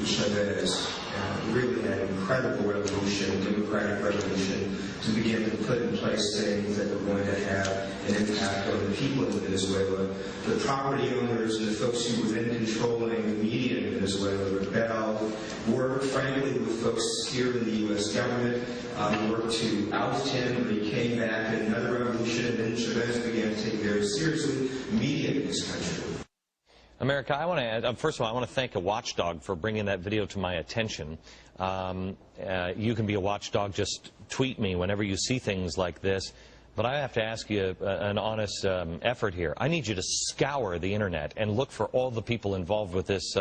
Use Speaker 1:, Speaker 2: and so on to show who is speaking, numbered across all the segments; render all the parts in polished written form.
Speaker 1: Chavez really had an incredible revolution, democratic revolution, to begin to put in place things that were going to have an impact on the people in Venezuela. The property owners and the folks who were then controlling the media in Venezuela rebelled, worked frankly with folks here in the U.S. government, worked to oust him, but he came back in another revolution, and then Chavez began to take very seriously media in this country.
Speaker 2: America, I want to add, first of all, I want to thank a watchdog for bringing that video to my attention. You can be a watchdog, just tweet me whenever you see things like this. But I have to ask you an honest effort here. I need you to scour the internet and look for all the people involved with this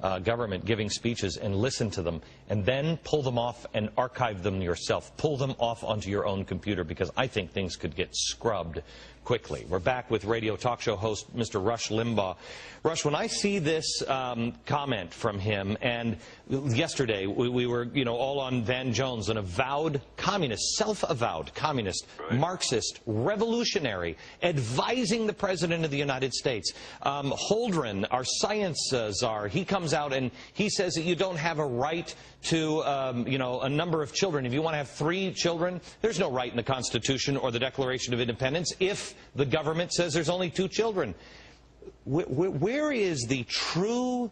Speaker 2: government giving speeches and listen to them, and then pull them off and archive them yourself. Pull them off onto your own computer, because I think things could get scrubbed quickly. We're back with radio talk show host Mr. Rush Limbaugh. Rush, when I see this comment from him, and yesterday we were, all on Van Jones, an avowed communist, self-avowed communist, right, Marxist, revolutionary, advising the President of the United States. Holdren, our science czar, he comes out and he says that you don't have a right to, a number of children. If you want to have 3 children, there's no right in the Constitution or the Declaration of Independence if the government says there's only 2 children. Where is the true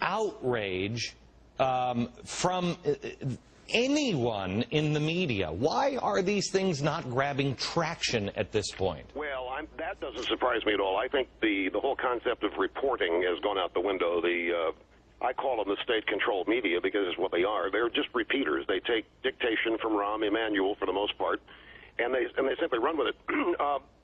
Speaker 2: outrage from anyone in the media? Why are these things not grabbing traction at this point?
Speaker 3: Well, that doesn't surprise me at all. I think the whole concept of reporting has gone out the window. I call them the state-controlled media because it's what they are. They're just repeaters. They take dictation from Rahm Emanuel for the most part, and they simply run with it.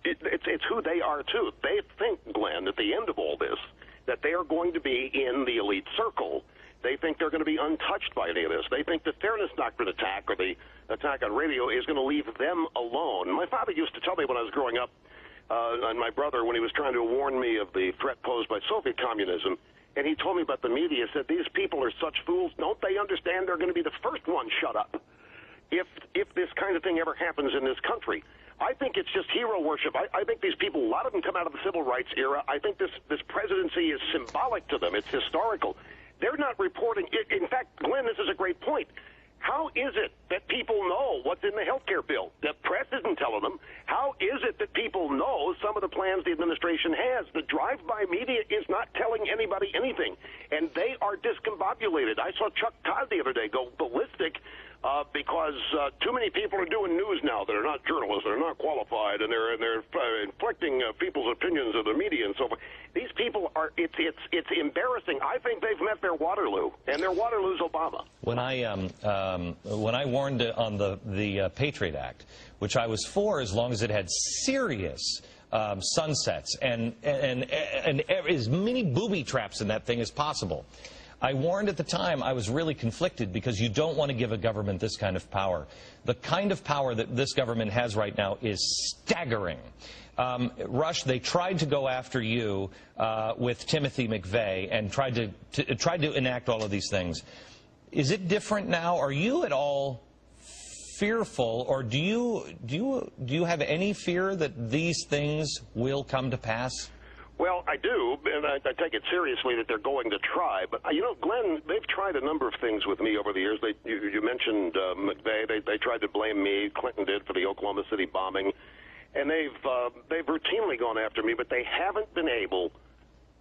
Speaker 3: It's who they are, too. They think, Glenn, at the end of all this, that they are going to be in the elite circle. They think they're going to be untouched by any of this. They think the fairness doctrine attack, or the attack on radio, is going to leave them alone. My father used to tell me when I was growing up, and my brother, when he was trying to warn me of the threat posed by Soviet communism, and he told me about the media, said, these people are such fools, don't they understand they're going to be the first one shut up if this kind of thing ever happens in this country? I think it's just hero worship. I think these people, a lot of them come out of the civil rights era. I think this presidency is symbolic to them. It's historical. They're not reporting. In fact, Glenn, this is a great point. How is it that people know what's in the health care bill? The press isn't telling them. How is it that people know some of the plans the administration has? The drive-by media is not telling anybody anything, and they are discombobulated. I saw Chuck Todd the other day go ballistic because too many people are doing news now that are not journalists, that are not qualified, and they're inflicting people's opinions of the media and so forth. These people are, it's embarrassing. I think they've met their Waterloo, and their Waterloo's Obama.
Speaker 2: When I warned on the Patriot Act, which I was for as long as it had serious sunsets and as many booby traps in that thing as possible, I warned at the time. I was really conflicted because you don't want to give a government this kind of power. The kind of power that this government has right now is staggering. Rush, they tried to go after you with Timothy McVeigh and tried to enact all of these things. Is it different now? Are you at all fearful, or do you have any fear that these things will come to pass?
Speaker 3: Well, I do, and I take it seriously that they're going to try. But, Glenn, they've tried a number of things with me over the years. You mentioned McVeigh. They tried to blame me. Clinton did for the Oklahoma City bombing. And they've routinely gone after me, but they haven't been able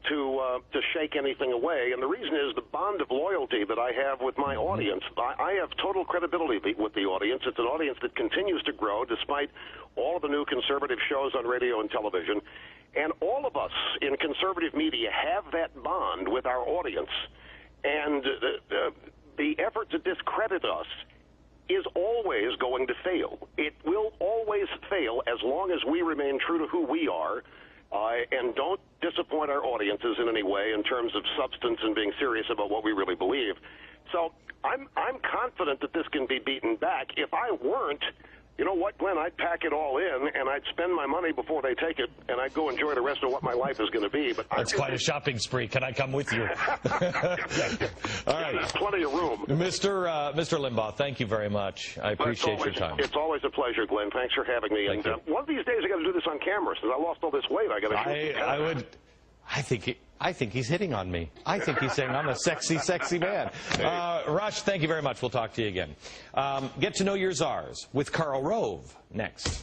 Speaker 3: to shake anything away. And the reason is the bond of loyalty that I have with my audience. I have total credibility with the audience. It's an audience that continues to grow despite all of the new conservative shows on radio and television. And all of us in conservative media have that bond with our audience. And the effort to discredit us is always going to fail. It will always fail as long as we remain true to who we are and don't disappoint our audiences in any way in terms of substance and being serious about what we really believe. So I'm confident that this can be beaten back. If I weren't, you know what, Glenn, I'd pack it all in, and I'd spend my money before they take it, and I'd go enjoy the rest of what my life is going to be. But
Speaker 2: that's quite a shopping spree. Can I come with you? All right.
Speaker 3: There's plenty of room.
Speaker 2: Mr. Limbaugh, thank you very much. I appreciate your time.
Speaker 3: It's always a pleasure, Glenn. Thanks for having me.
Speaker 2: Thank you.
Speaker 3: One of these days I got to do this on camera. Since I lost all this weight, I got to.
Speaker 2: I think I think he's hitting on me. I think he's saying I'm a sexy, sexy man. Rush, thank you very much. We'll talk to you again. Get to know your czars with Karl Rove next.